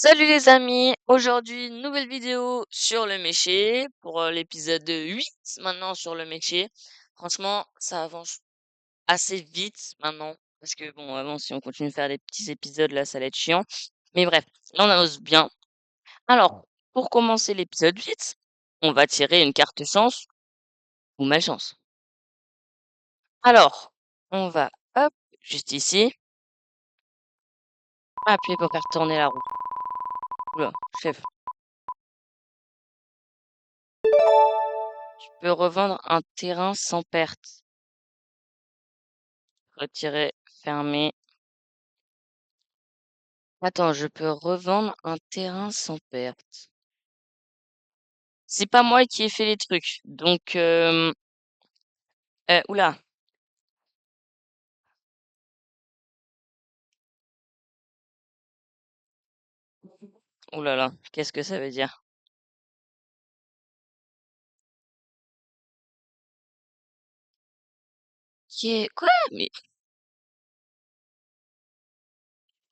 Salut les amis, aujourd'hui nouvelle vidéo sur le métier pour l'épisode 8 maintenant sur le métier. Franchement, ça avance assez vite maintenant parce que bon, avant si on continue de faire des petits épisodes là, ça allait être chiant. Mais bref, là on avance bien. Alors, pour commencer l'épisode 8, on va tirer une carte chance ou malchance. Alors, on va hop, juste ici, appuyer pour faire tourner la roue. Oula, chef. Tu peux revendre un terrain sans perte. Retirer, fermer. Attends, je peux revendre un terrain sans perte. C'est pas moi qui ai fait les trucs. Donc, oula. Oula là. Qu'est-ce que ça veut dire? Quoi? Mais,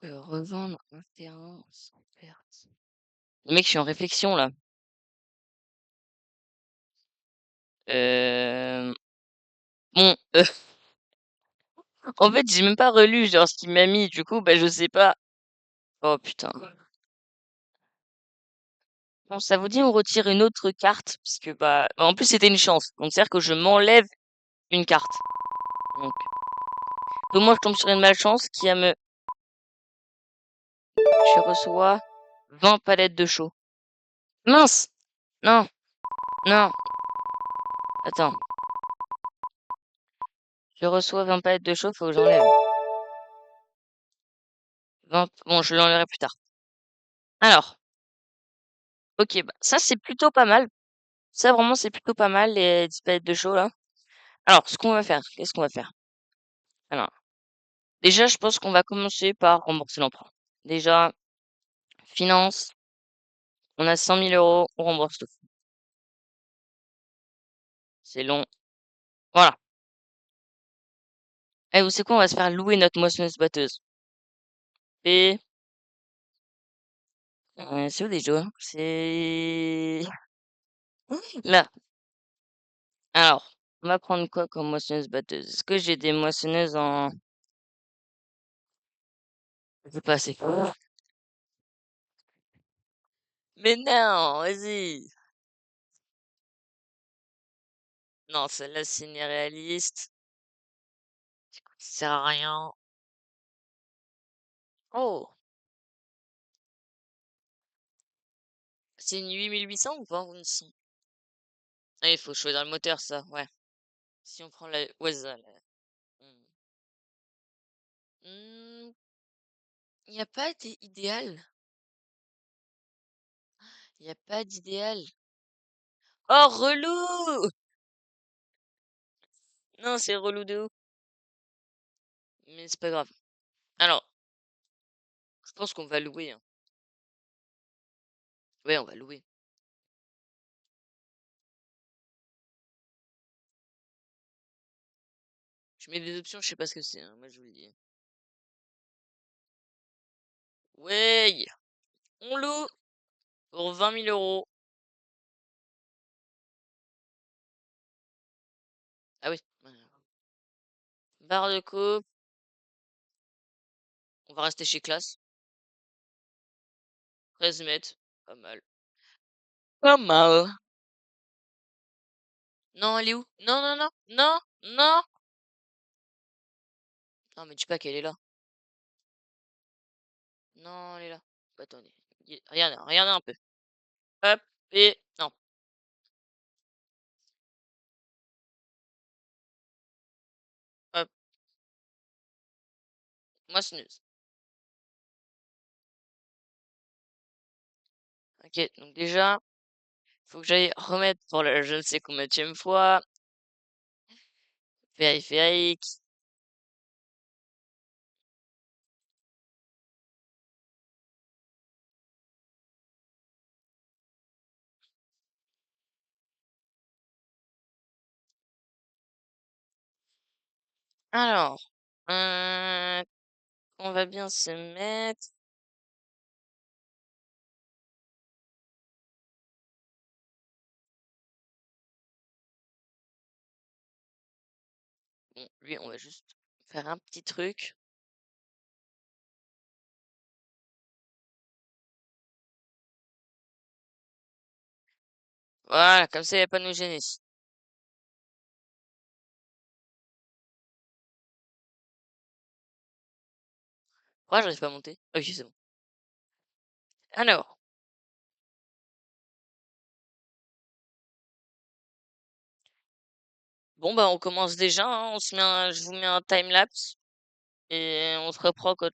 revendre un terrain sans perte. Le mec, je suis en réflexion là. Euh, bon, en fait, j'ai même pas relu genre ce qu'il m'a mis. Du coup, bah, je sais pas. Oh putain. Bon, ça vous dit on retire une autre carte parce que bah, en plus c'était une chance. Donc c'est-à-dire que je m'enlève une carte. Donc, moi je tombe sur une malchance qui a me Tu reçois 20 palettes de chaud. Mince! Non, non, attends. Je reçois 20 palettes de chaud, faut que j'enlève. 20... Bon, je l'enlèverai plus tard. Alors, ok, bah, ça c'est plutôt pas mal. Ça vraiment c'est plutôt pas mal, les 10 palettes de chaud là. Alors, ce qu'on va faire, qu'est-ce qu'on va faire? Alors, déjà, je pense qu'on va commencer par rembourser l'emprunt. Déjà, finance, on a 100 000 euros, on rembourse tout. C'est long. Voilà. Et vous savez quoi, on va se faire louer notre moissonneuse-batteuse. Et... c'est où déjà? C'est... Là. Alors, on va prendre quoi comme moissonneuse-batteuse? Est-ce que j'ai des moissonneuses en... Je sais pas, c'est quoi? Mais non, vas-y! Non, celle-là, c'est une réaliste. Ça sert à rien. Oh! C'est une 8800 ou pas? Ou une 100? Ah, il faut choisir le moteur, ça, ouais. Si on prend la... Ouais, ça, Hmm. Il n'y a pas d'idéal. Il n'y a pas d'idéal. Oh, relou! Non, c'est relou de ouf. Mais c'est pas grave. Alors, je pense qu'on va louer, hein. Ouais, on va louer. Je mets des options, je sais pas ce que c'est, hein, moi je vous le dis. Ouais, on loue pour 20 000 euros. Ah oui, barre de coupe. On va rester chez Classe. 13 mètres. Pas mal. Pas mal. Non, elle est où? Non, non, non, non, non. Non, mais dis pas qu'elle est là. Non, elle est là. Bah, attendez. Regardez, regardez un peu. Hop, et... Non, hop, moissonneuse. Ok, donc déjà, faut que j'aille remettre pour la je ne sais combienième fois. Périphérique. Alors, on va bien se mettre. bon, lui, on va juste faire un petit truc. Voilà, comme ça, il va pas nous gêner. Pourquoi j'arrive pas à monter? Ah oui, c'est bon. Alors, bon, bah, on commence déjà, hein, je vous mets un time-lapse et on se reprend quand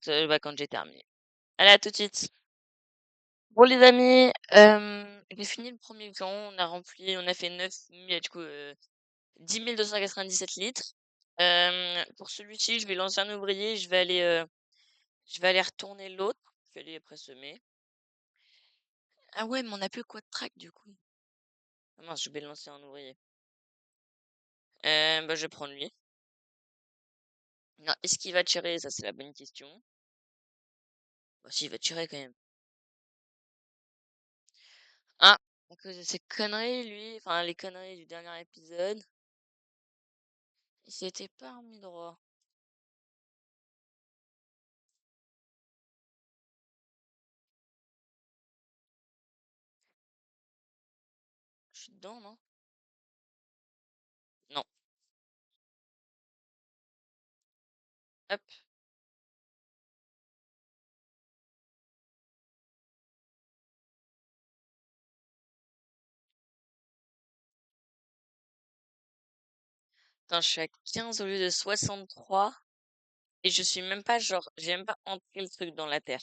j'ai terminé. Allez, à tout de suite. Bon, les amis, j'ai fini le premier temps, on a fait 9, du coup, 10 297 litres. Pour celui-ci, je vais lancer un ouvrier, je vais aller retourner l'autre. Je vais aller après semer. Ah ouais, mais on n'a plus quoi de track du coup. Ah mince, je vais lancer un ouvrier. Bah, je vais prendre lui. Non, est-ce qu'il va tirer? Ça, c'est la bonne question. Bah, si, il va tirer quand même. Ah, à cause de ces conneries, lui, enfin, les conneries du dernier épisode, il s'était pas remis droit. Je suis dedans, non? Non. Hop. Attends, je suis à 15 au lieu de 63. Et je suis même pas, genre, j'ai même pas entré le truc dans la terre.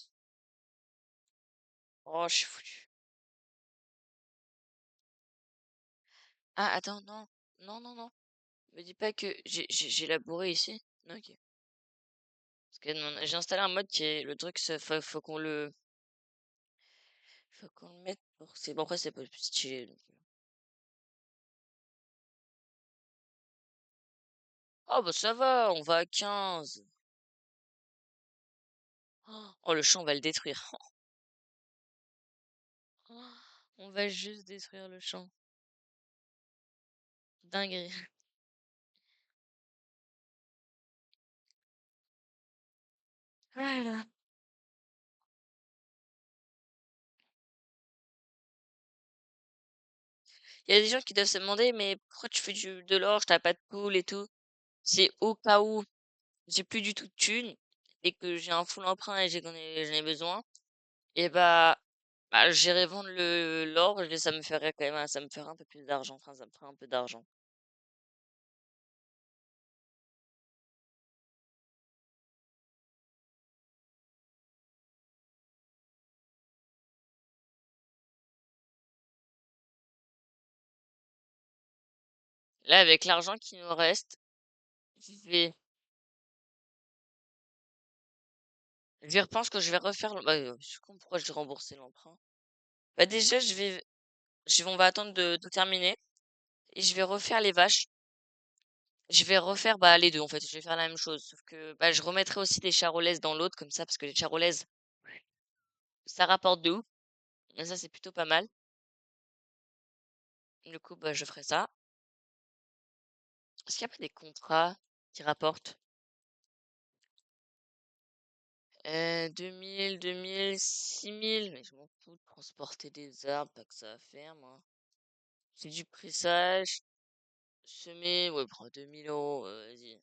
Oh, je suis foutu. Ah, attends, non. Non, non, non. Me dis pas que j'ai labouré ici. Non, ok. Parce que j'ai installé un mode qui est le truc, faut qu'on le mette pour. C'est bon, après, c'est pas plus stylé. Oh, bah ça va, on va à 15. Oh, le champ, on va le détruire. On va juste détruire le champ. Dinguerie. Voilà. Il y a des gens qui doivent se demander, mais pourquoi tu fais de l'orge, t'as pas de poule et tout? C'est au cas où j'ai plus du tout de thunes et que j'ai un full emprunt et j'en ai besoin. Et j'irai vendre l'orge et ça me ferait quand même, ça me ferait un peu plus d'argent. Enfin, ça me ferait un peu d'argent. Là, avec l'argent qui nous reste, je vais, je repense que je vais refaire, je comprends pourquoi je vais rembourser l'emprunt. Bah, déjà, on va attendre de terminer et je vais refaire les vaches. Je vais refaire, les deux, en fait. Je vais faire la même chose. Sauf que, je remettrai aussi des charolaises dans l'autre, comme ça, parce que les charolaises, ça rapporte de ouf. Et ça, c'est plutôt pas mal. Du coup, je ferai ça. Est-ce qu'il n'y a pas des contrats qui rapportent? 2000, 6000. Mais je m'en fous de transporter des arbres, pas que ça à faire, moi. C'est du pressage. Semer, ouais, prends 2000 euros, vas-y.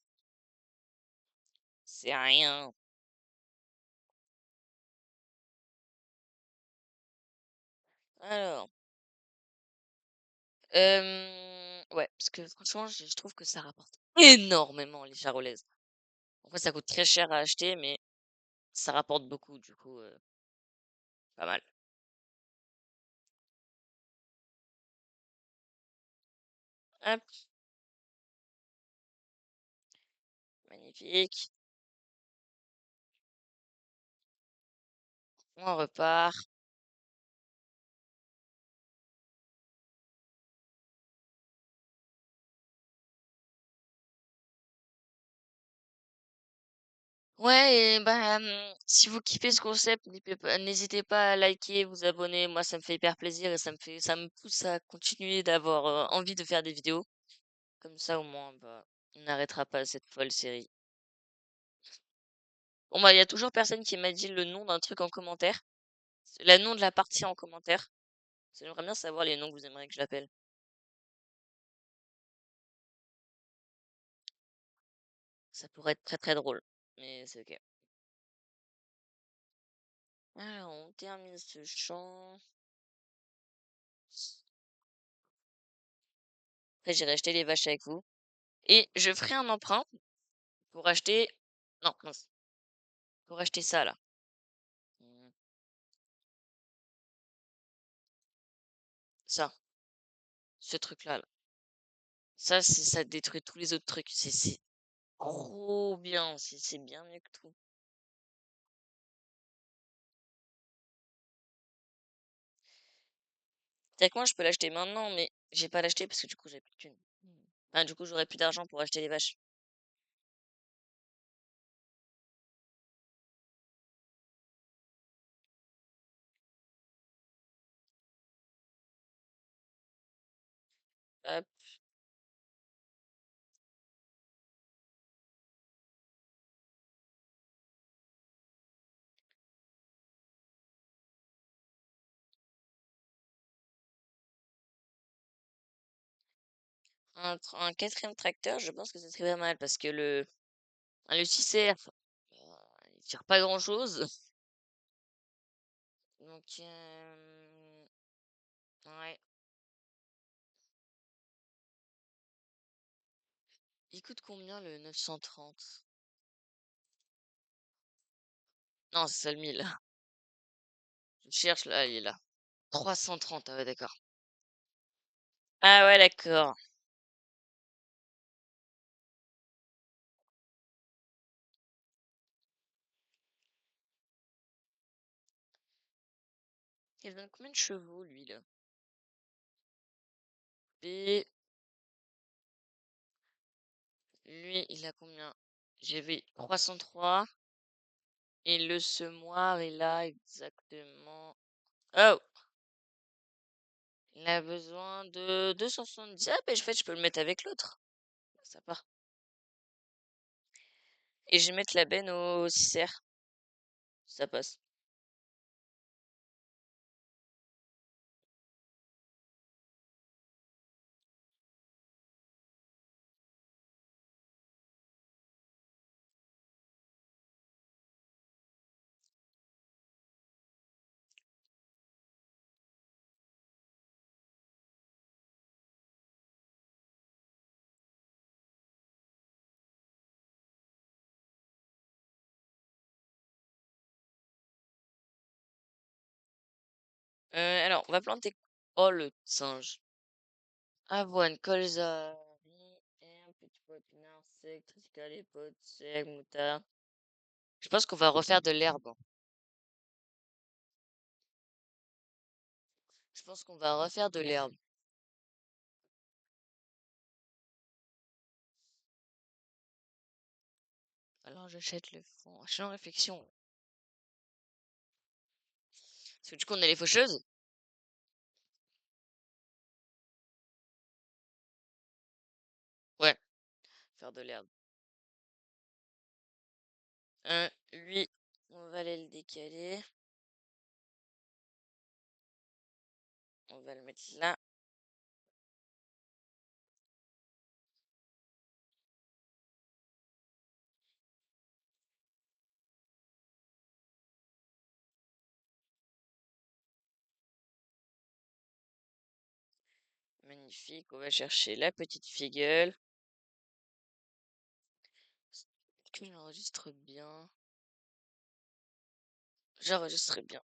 C'est rien. Alors, ouais, parce que franchement, je trouve que ça rapporte énormément les charolaises. En fait, ça coûte très cher à acheter, mais ça rapporte beaucoup, du coup, pas mal. Hop, magnifique. On repart. Ouais, et si vous kiffez ce concept, n'hésitez pas à liker, vous abonner. Moi, ça me fait hyper plaisir et ça me pousse à continuer d'avoir envie de faire des vidéos. Comme ça, au moins, On n'arrêtera pas cette folle série. Bon bah, il y a toujours personne qui m'a dit le nom d'un truc en commentaire. Le nom de la partie en commentaire. J'aimerais bien savoir les noms que vous aimeriez que je l'appelle. Ça pourrait être très très drôle. Mais c'est ok. Alors, on termine ce champ. Après, j'irai acheter les vaches avec vous. Et je ferai un emprunt pour acheter... Non, mince. Pour acheter ça, là. Hmm, Ça. Ce truc-là, là. Ça détruit tous les autres trucs. C'est trop bien. C'est bien mieux que tout. Techniquement, je peux l'acheter maintenant, mais j'ai pas l'acheter parce que du coup, j'ai plus de thunes. Ah, du coup, j'aurai plus d'argent pour acheter les vaches. Hop. Un quatrième tracteur, je pense que ce serait pas mal parce que le 6R, il tire pas grand-chose. Donc, ouais. Il coûte combien le 930? Non, c'est ça le 1000. Je cherche là, il est là. 330, ah ouais, d'accord. Ah ouais, d'accord. Il donne combien de chevaux, lui, là? Et lui, il a combien? J'avais 303. Et le semoir, il a exactement... Oh! Il a besoin de 270. Ah, ben, en fait, je peux le mettre avec l'autre. Ça part. Et je vais mettre la benne au 6R. Ça passe. Alors, on va planter... Oh, le singe. Avoine, colza, riz, herbe, petit pois, épinards, sec, triticale, épaule, sec, moutarde. Je pense qu'on va refaire de l'herbe, hein. Je pense qu'on va refaire de l'herbe. Alors, j'achète le fond. Je suis en réflexion. Parce que du coup, on a les faucheuses. Ouais, faire de l'herbe. Lui, on va aller le décaler. On va le mettre là. Magnifique. On va chercher la petite filleule. Est-ce que j'enregistre bien? J'enregistre bien.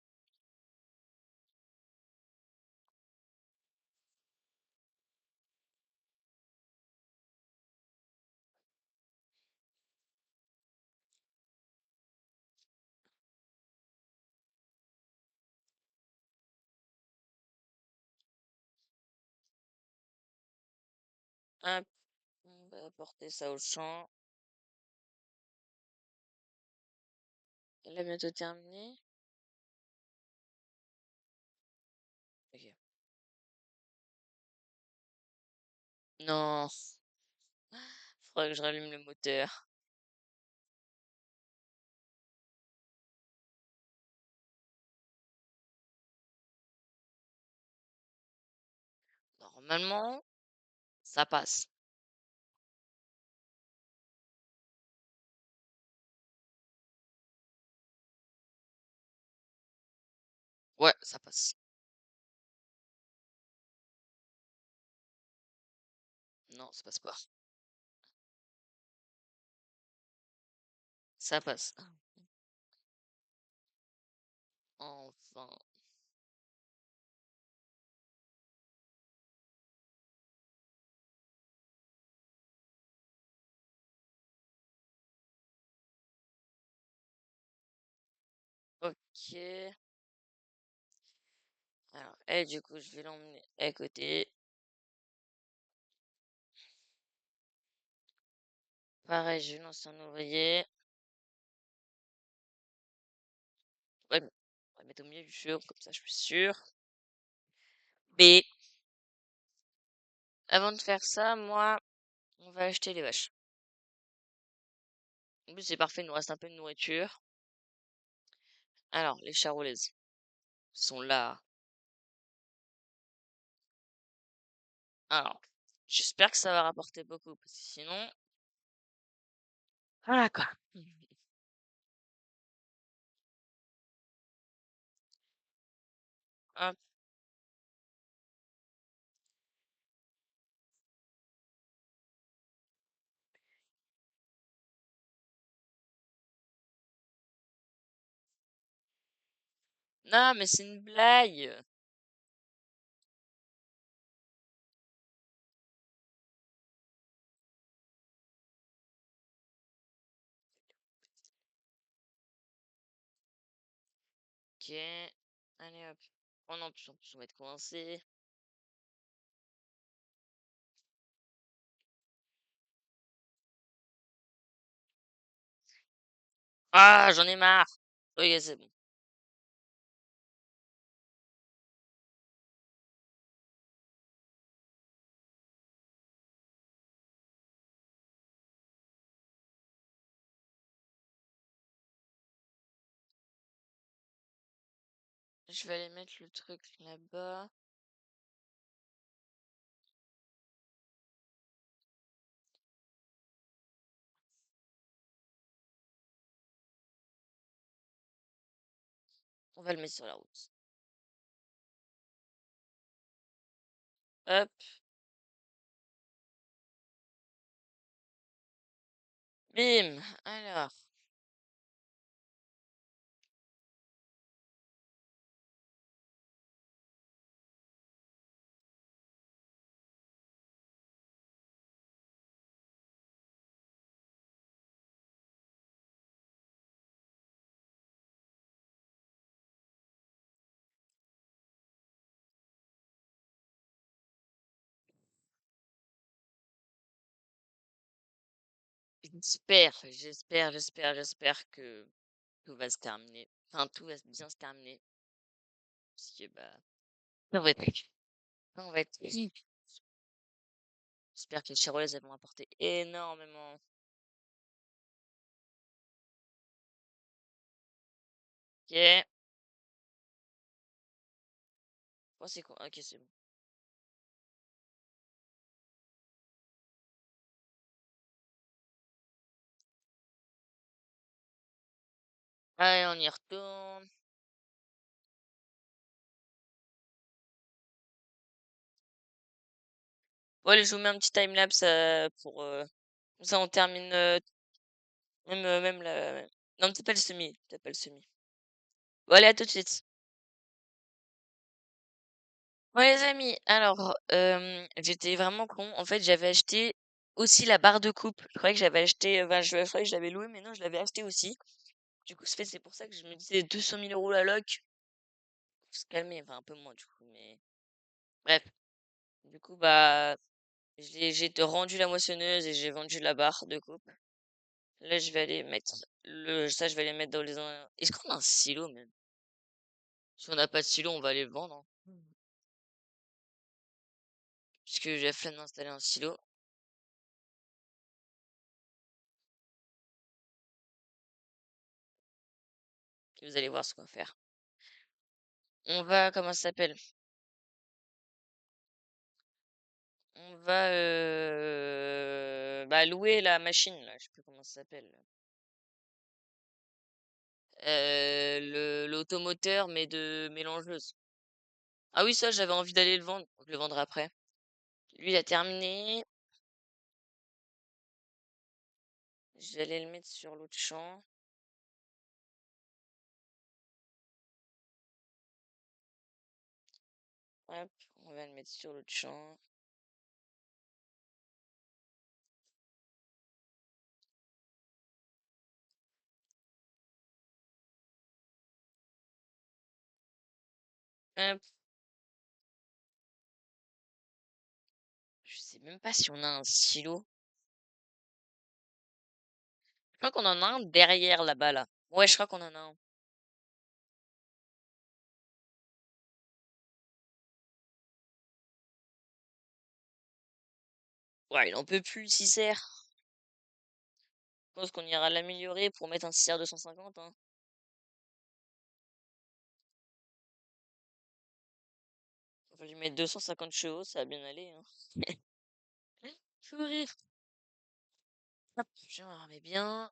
Hop, on va apporter ça au champ. Elle a bientôt terminé. Ok. Non. Faudrait que je rallume le moteur. Normalement, ça passe. Ouais, ça passe. Non, ça passe pas. Ça passe. Enfin. Ok. Alors, et du coup, je vais l'emmener à côté. Pareil, je lance un ouvrier. Ouais, on va mettre au milieu du feu, comme ça je suis sûr. Mais avant de faire ça, moi, on va acheter les vaches. En plus, c'est parfait, il nous reste un peu de nourriture. Alors, les charolaises sont là. Alors, j'espère que ça va rapporter beaucoup, parce que sinon, voilà quoi. Hop. Non, mais c'est une blague. Ok. Allez hop. Oh non, en plus, on va être coincé. Ah, j'en ai marre. Ok, c'est bon. Je vais aller mettre le truc là-bas. On va le mettre sur la route. Hop. Bim. Alors. J'espère que tout va se terminer. Enfin, tout va bien se terminer. Parce que, bah, ça va être, ça va être, j'espère que les charolaises, elles vont apporter énormément. Ok. Oh, c'est quoi? Ok, c'est bon. Allez, on y retourne. Bon, allez, je vous mets un petit timelapse pour. Comme ça, on termine. Même la. Non, peut-être pas le semi. Peut-être pas le semi. Bon, allez, à tout de suite. Bon, les amis, alors, j'étais vraiment con. En fait, j'avais acheté aussi la barre de coupe. Je croyais que j'avais acheté. Enfin, je croyais que je l'avais loué, mais non, je l'avais acheté aussi. Du coup, c'est pour ça que je me disais 200 000 € la loc. Faut se calmer, enfin, un peu moins, du coup, mais. Bref. Du coup, bah. J'ai rendu la moissonneuse et j'ai vendu la barre de coupe. Là, je vais aller mettre ça, je vais aller mettre dans les. Est-ce qu'on a un silo même? Si on n'a pas de silo, on va aller le vendre, hein. Puisque j'ai la flemme d'installer un silo. et vous allez voir ce qu'on va faire. On va, comment ça s'appelle? On va bah, louer la machine, là, je sais plus comment ça s'appelle. L'automoteur, mais de mélangeuse. Ah oui, ça, j'avais envie d'aller le vendre. Je le vendrai après. Lui, il a terminé. J'allais le mettre sur l'autre champ. Hop, on va le mettre sur l'autre champ. Hop. Je sais même pas si on a un silo. Je crois qu'on en a un derrière là-bas, là. Ouais, je crois qu'on en a un. Ouais, il en peut plus, le 6R. Je pense qu'on ira l'améliorer pour mettre un 6R 250, hein. On va lui mettre 250 chevaux, ça va bien aller, hein. Fou rire. Hop, je me remets bien.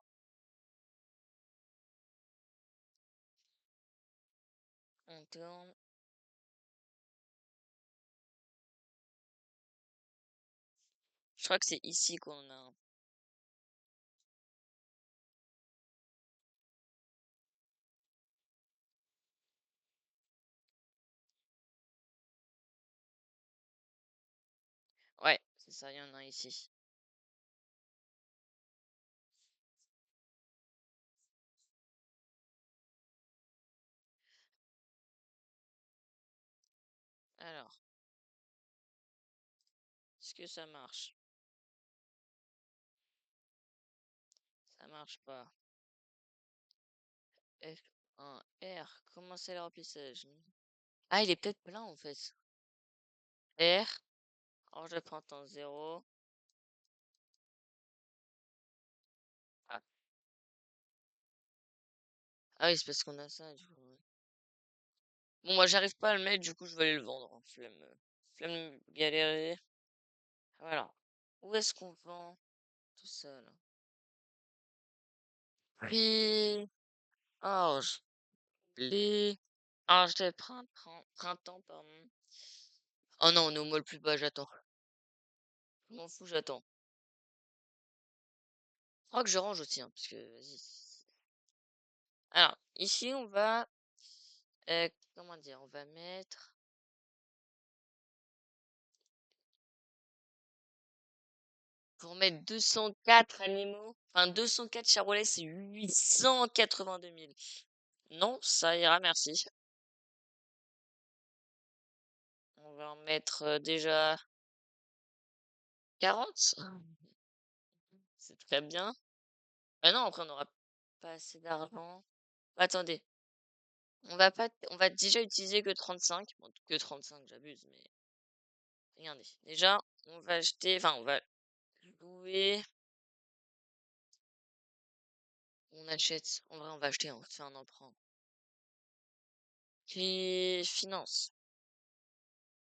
On tourne. Je crois que c'est ici qu'on en a un. Ouais, c'est ça, il y en a un ici. Alors, est-ce que ça marche? Ça marche pas. F1R, comment c'est le remplissage? Ah, il est peut-être plein en fait. R, alors je prends temps 0. Ah, ah oui, c'est parce qu'on a ça, du coup. Ouais. Bon, moi j'arrive pas à le mettre, du coup je vais aller le vendre, hein. Flemme, flemme galérer. Voilà. Où est-ce qu'on vend tout ça là? Prix, orge, blé. Ah, je vais printemps, pardon. Oh non, on est au mois le plus bas, j'attends. Je m'en fous, j'attends. Je crois que je range aussi, hein, parce que, vas-y. Alors, ici, on va, comment dire, on va mettre, pour mettre 204 animaux, enfin 204 charolais, c'est 882 000. Non, ça ira, merci. On va en mettre déjà 40. C'est très bien. Ah non, après, on n'aura pas assez d'argent. Attendez, on va pas, on va déjà utiliser que 35. Bon, que 35, j'abuse, mais regardez. Déjà, on va acheter, enfin, on va louer. On achète. En vrai, on va acheter, on fait un emprunt. Puis, finance.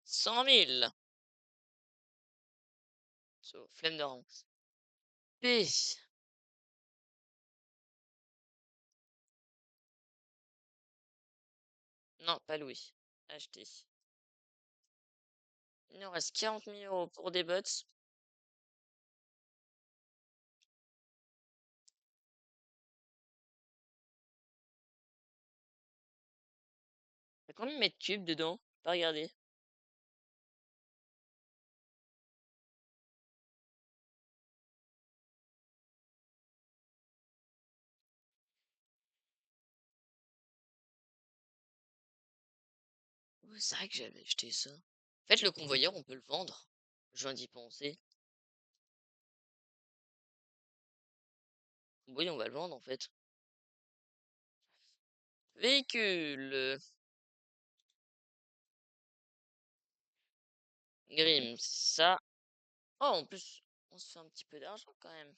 100 000. So, flemme de rente. P. Non, pas louer. Acheter. Il nous reste 40 000 € pour des bots. Il y a combien de mètres cubes dedans? Pas regarder. Ouais, c'est vrai que j'avais acheté ça. En fait, le convoyeur, on peut le vendre. Je viens d'y penser. Oui, on va le vendre en fait. Véhicule. Grim, ça. Oh, en plus, on se fait un petit peu d'argent quand même.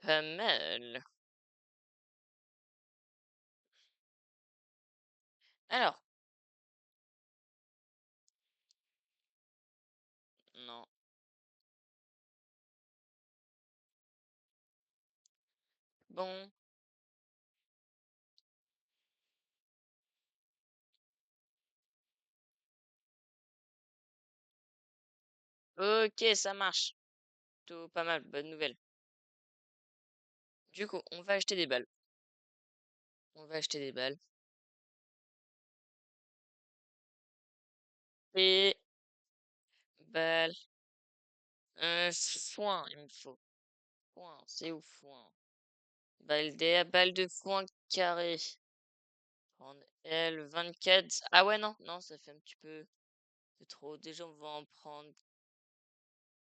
Pas mal. Alors, non. Bon, ok, ça marche. Tout pas mal, bonne nouvelle. Du coup, on va acheter des balles. On va acheter des balles. Et balles. Foin, il me faut. Foin, c'est où foin? Balle de foin carré. Prendre L, 24. Ah ouais, non, non, ça fait un peu trop. Déjà, on va en prendre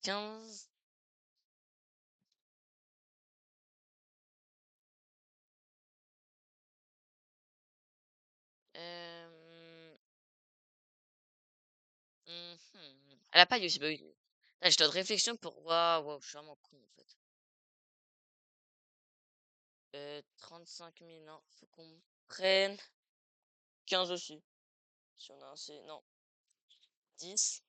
15. Euh... Elle a pas eu, bah oui. Là, je dois de réflexion pour. Waouh, waouh, je suis vraiment con en fait. 35 000, non, faut qu'on prenne 15 aussi. Si on a assez. Non, 10.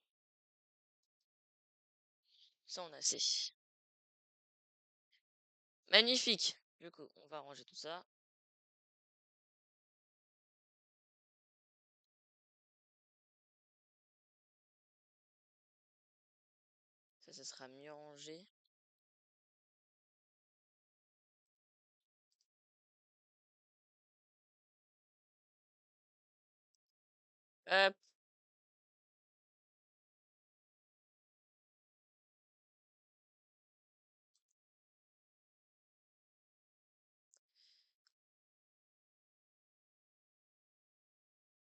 Ça, on a assez. Magnifique. Du coup, on va ranger tout ça. Ça sera mieux rangé. Hop.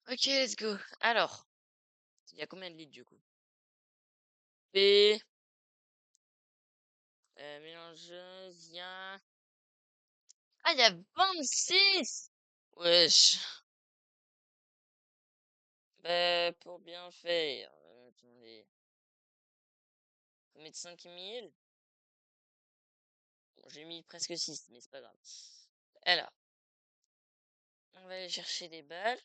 Ok, let's go. Alors, il y a combien de litres du coup? P. Mélangeuse, il y a. Ah, il y a 26! Wesh. Bah, pour bien faire. Attendez. Faut mettre 5 000. Bon, j'ai mis presque 6, mais c'est pas grave. Alors, on va aller chercher des balles.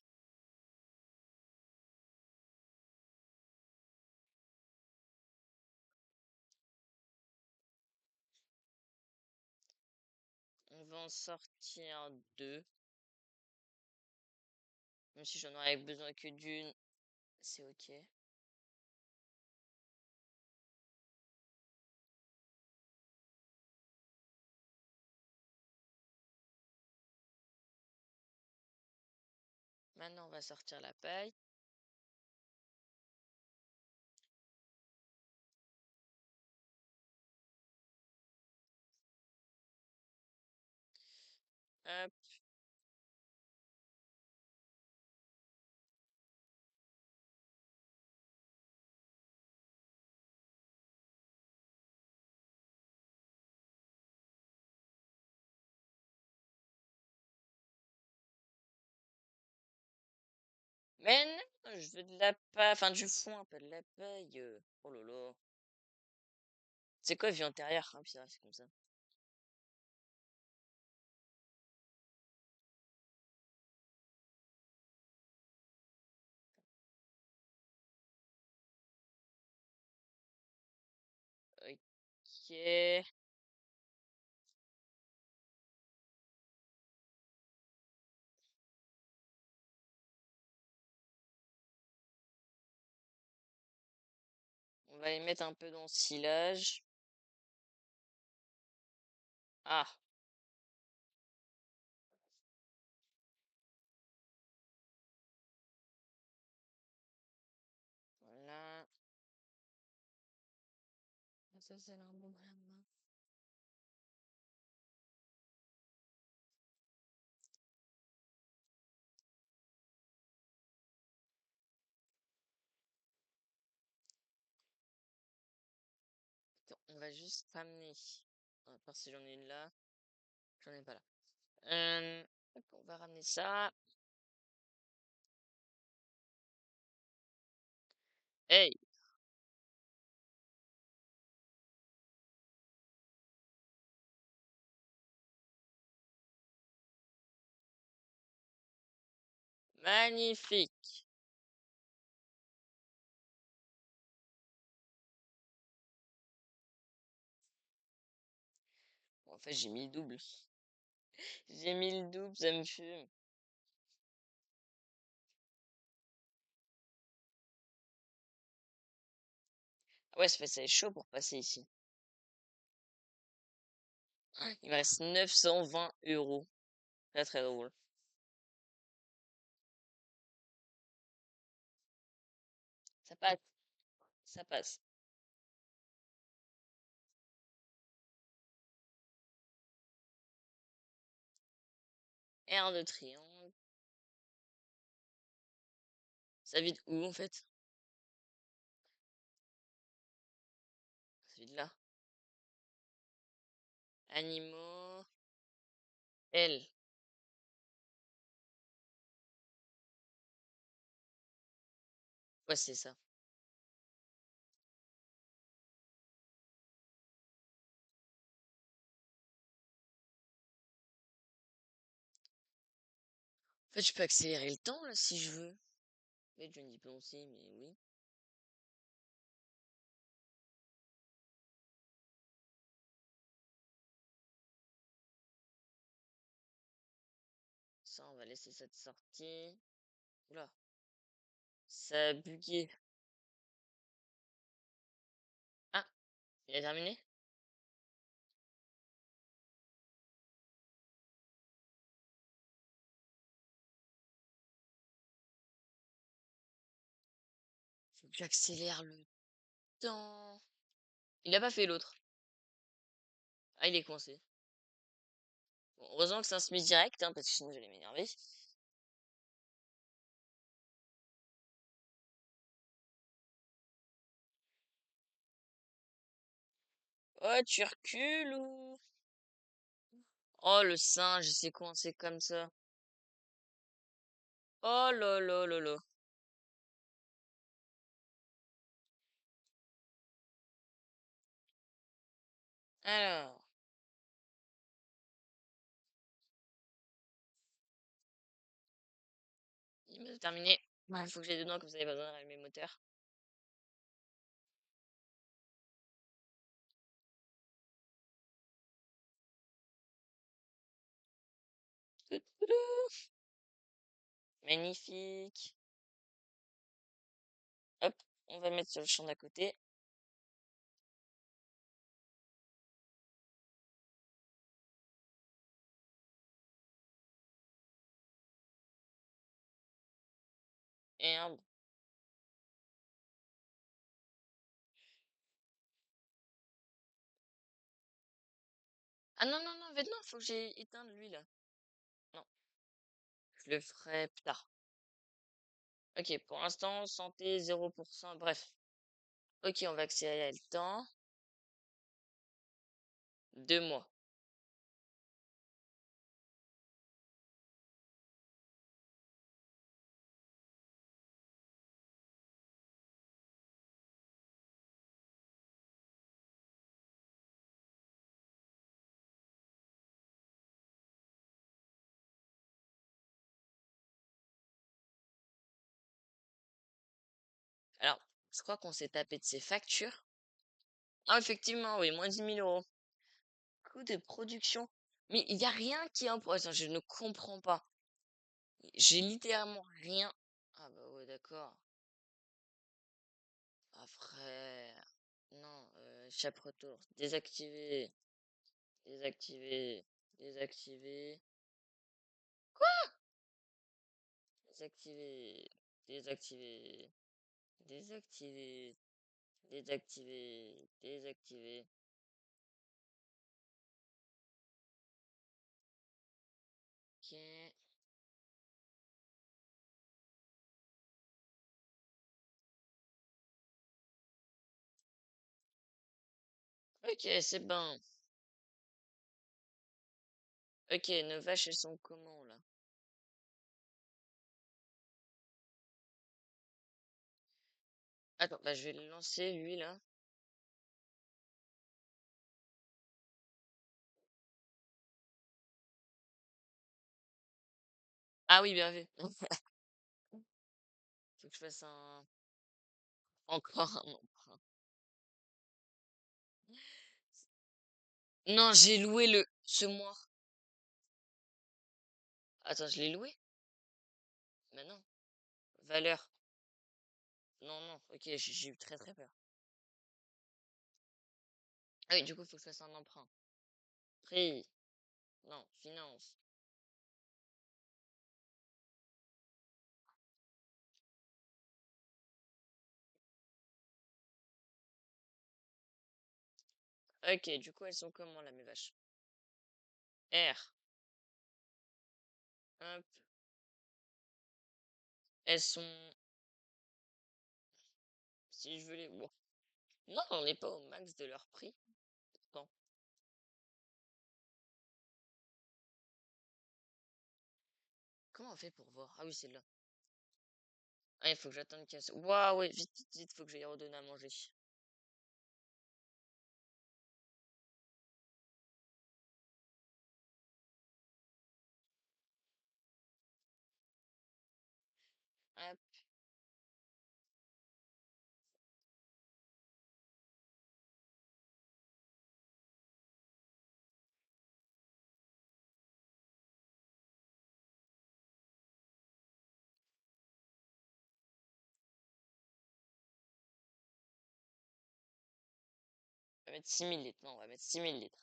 On va en sortir deux. Même si j'en aurais besoin que d'une, c'est ok. Maintenant, on va sortir la paille. Hop, mais non, je veux de la paille, enfin du foin, pas de la paille. Oh là là. C'est quoi vie antérieure? Hein, puis c'est comme ça. Ok. On va y mettre un peu dans le silage. Ah, voilà. Ça, c'est un bon vraiment. Attends, on va juste ramener. À part si j'en ai une là. J'en ai pas là. Hop, on va ramener ça. Hey! Magnifique. Bon, en fait, j'ai mis le double. J'ai mis le double, ça me fume. Ah ouais, c'est chaud pour passer ici. Il me reste 920 €. Très très drôle. Ça passe, ça passe. R de triangle. Ça vide où en fait? Ça vide là. Animaux. L. Ouais, c'est ça. En fait, je peux accélérer le temps là si je veux. Mais je n'y penser, mais oui. Ça, on va laisser cette sortie. Oula, ça a bugué. Ah, il a terminé? Faut que j'accélère le temps. Il a pas fait l'autre. Ah, il est coincé. Bon, heureusement que c'est un semi direct, hein, parce que sinon j'allais m'énerver. Oh, tu recules ou... Oh, le singe, il s'est coincé comme ça. Oh là là là là. Alors, il m'a terminé. Il faut que j'aille dedans comme ça, il n'y a pas besoin d'allumer le moteur. Toutoulou. Magnifique. Hop, on va mettre sur le champ d'à côté. Herbe. Ah non, non, non, non, faut que j'ai éteint lui là. Non, je le ferai plus tard. Ok, pour l'instant, santé 0%. Bref. Ok, on va accélérer le temps. 2 mois. Alors, je crois qu'on s'est tapé de ses factures. Ah, effectivement, oui, moins 10 000 €. Coût de production. Mais il n'y a rien qui est Attends, je ne comprends pas. J'ai littéralement rien. Ah bah ouais, d'accord. Ah frère. Non, chape retour. Désactiver. Désactiver. Désactiver. Désactiver. Désactiver. Désactiver. Désactiver. Désactiver. Ok. Ok, c'est bon. Ok, nos vaches, elles sont comment là? Attends, bah je vais le lancer lui là. Ah oui, bien vu. faut que je fasse encore un emprunt. Non, j'ai loué ce mois. Attends, je l'ai loué? Mais non. Valeur. Non, non. Ok, j'ai eu très très peur. Ah oui, du coup, il faut que je fasse un emprunt. Prix. Non, finance. Ok, du coup, elles sont comment là, mes vaches? R. Hop. Elles sont. Si je veux les. Bon. Non, on n'est pas au max de leur prix. Pourtant. Comment on fait pour voir? Ah oui, c'est là. Ah, il faut que j'attende qu'elle se. Waouh, ouais, vite, vite, vite, faut que j'aille redonner à manger. Hop, on va mettre 6 000 litres. Non, on va mettre 6 000 litres.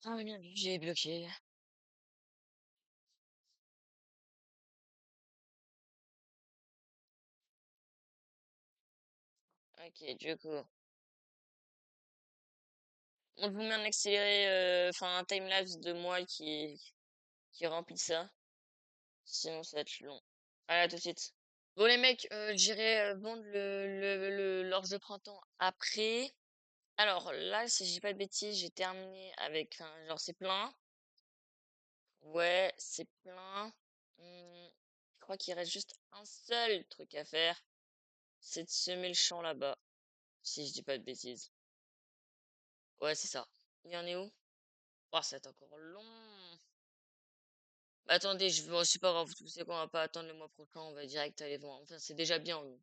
Ah oui, bien vu, j'ai bloqué. Ok, du coup. On vous met un accéléré, enfin un timelapse de moi qui remplit ça. Sinon, ça va être long. Allez, à tout de suite. Bon, les mecs, j'irai vendre l'orge de printemps après. Alors là, si je dis pas de bêtises, j'ai terminé avec, enfin, genre c'est plein. Ouais, c'est plein. Je crois qu'il reste juste un seul truc à faire, c'est de semer le champ là-bas, si je dis pas de bêtises. Ouais, c'est ça. Il y en est où? Oh, ça va être encore long. Bah, attendez, bon, c'est pas grave, tu sais qu'on va pas attendre le mois prochain, on va direct aller vendre. Enfin, c'est déjà bien, nous.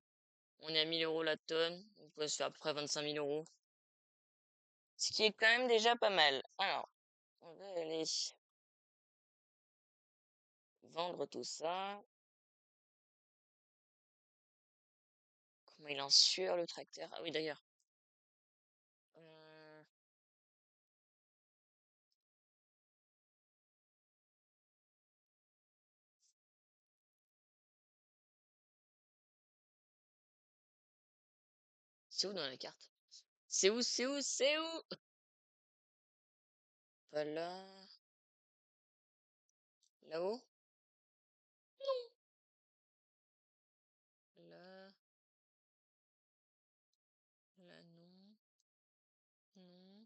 On est à 1 000 € la tonne, on pourrait se faire à peu près 25 000 €. Ce qui est quand même déjà pas mal. Alors, on va aller vendre tout ça. Comment il en sueur le tracteur? Ah oui, d'ailleurs. Euh, c'est où dans la carte? C'est où, c'est où, c'est où? Pas là. Là-haut? Là. Là, non. Non.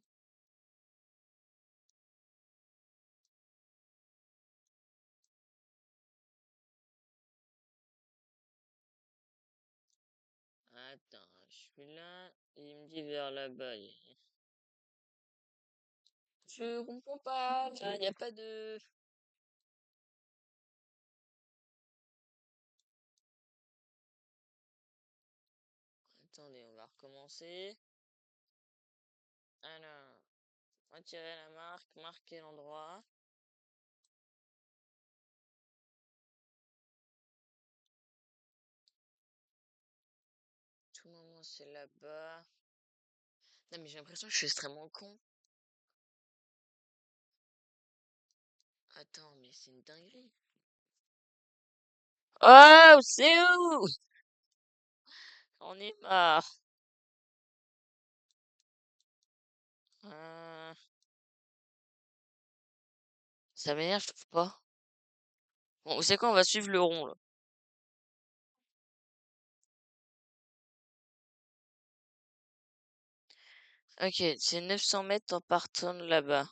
Attends, je suis là. Et il me dit vers là-bas. Je comprends pas. Il n'y a pas de. Attendez, on va recommencer. Alors, retirer la marque, marquer l'endroit. Tout moment, c'est là-bas. Non, mais j'ai l'impression que je suis extrêmement con. Attends, mais c'est une dinguerie. Oh, c'est où? On est marre. Euh, Ça m'énerve, je trouve pas. Bon, vous savez quoi, on va suivre le rond, là. Ok, c'est 900 mètres en partant de là-bas.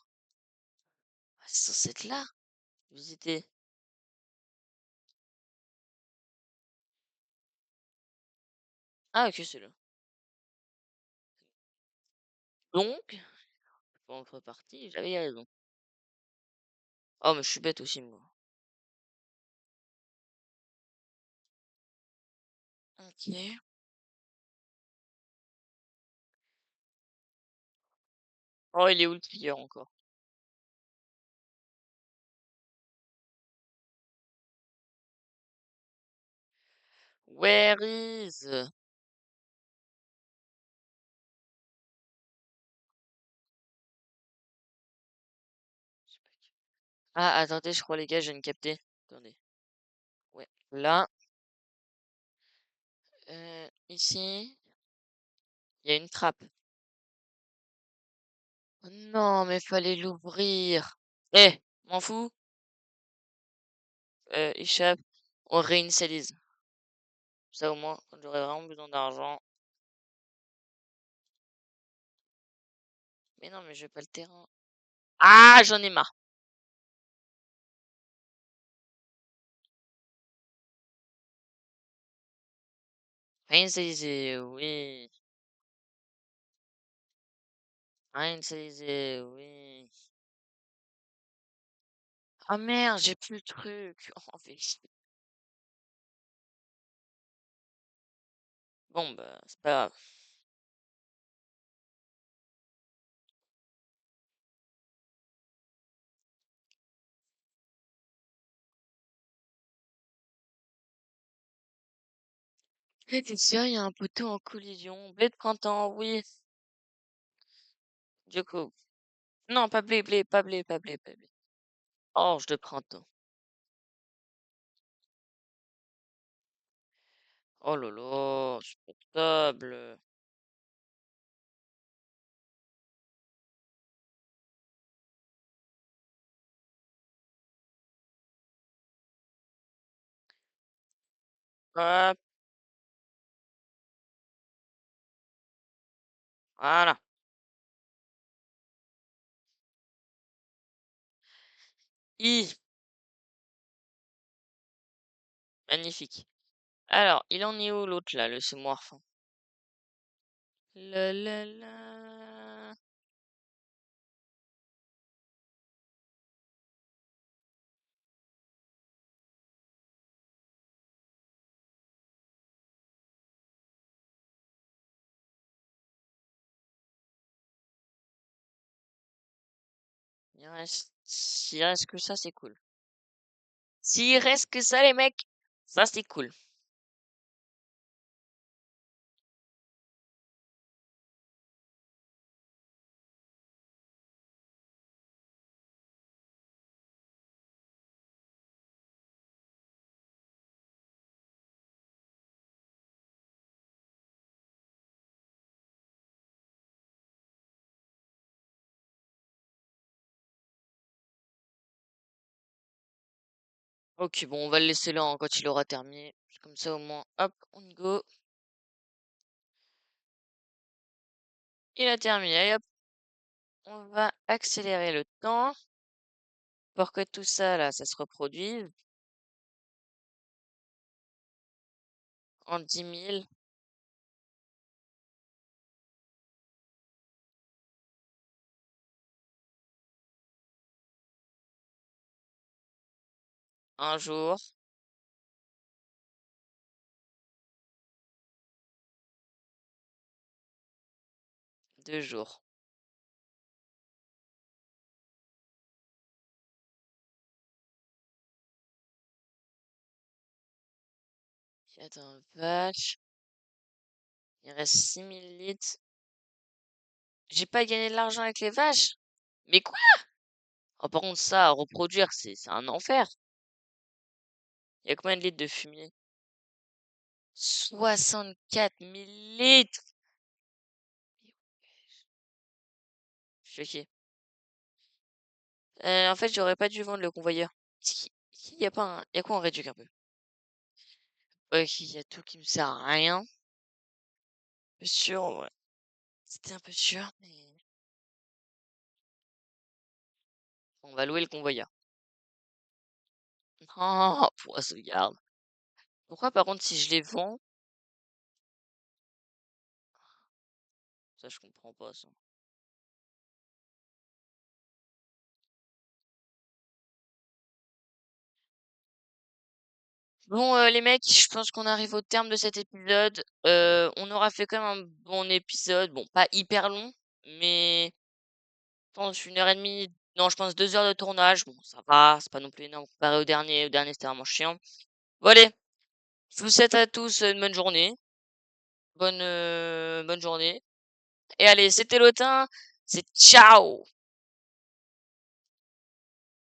Ah, c'est censé être là. Visiter. Ah, ok, c'est là. Donc, en contrepartie, j'avais raison. Oh, mais je suis bête aussi, moi. OK. Oh, il est où le trigger encore? Where is? Ah, attendez, je crois, les gars, je viens de capter. Attendez. Ouais. Là, ici, il y a une trappe. Oh non, mais fallait l'ouvrir. Eh, m'en fous. Échappe. On réinitialise. Ça, au moins, quand j'aurai vraiment besoin d'argent. Mais non, mais je veux pas le terrain. Ah, j'en ai marre. Réinitialiser, oui. Réinitialiser, oui. Ah merde, j'ai plus le truc. Oh, fait chier. Bon, bah, c'est pas grave. Eh, t'es sûr, il y a un poteau en collision. Blé de printemps, oui. Du coup. Non, pas blé, blé, pas blé, pas blé, pas blé. Orge de printemps. Oh là là, c'est pas table. Hop, voilà. I, magnifique. Alors, il en est où l'autre là, le semoir fin? La la la. S'il reste que ça, c'est cool. S'il reste que ça, les mecs, ça c'est cool. Ok, bon, on va le laisser là hein, quand il aura terminé. Comme ça, au moins, hop, on y go. Il a terminé. Allez, hop, on va accélérer le temps pour que tout ça, là, ça se reproduise en 10 000 un jour, 2 jours. Attends, vache. Il reste 6 000 litres. J'ai pas gagné de l'argent avec les vaches. Mais quoi? Oh, par contre, ça, à reproduire, c'est un enfer. Il y a combien de litres de fumier? 64 000 litres! Je suis choqué. En fait, j'aurais pas dû vendre le convoyeur. Il y a pas un... y a quoi en réduc un peu? Ok, il y a tout qui me sert à rien. Un peu sûr, ouais. C'était un peu sûr, mais... On va louer le convoyeur. Oh, pour la sauvegarde. Pourquoi, par contre, si je les vends... Ça, je comprends pas, ça. Bon, les mecs, je pense qu'on arrive au terme de cet épisode. On aura fait quand même un bon épisode. Bon, pas hyper long, mais je pense 1 heure et demie, non, je pense 2 heures de tournage. Bon, ça va, c'est pas non plus énorme comparé au dernier. Au dernier, c'était vraiment chiant. Bon allez, je vous souhaite à tous, une bonne journée. Bonne journée et allez, c'était Lotin, c'est ciao!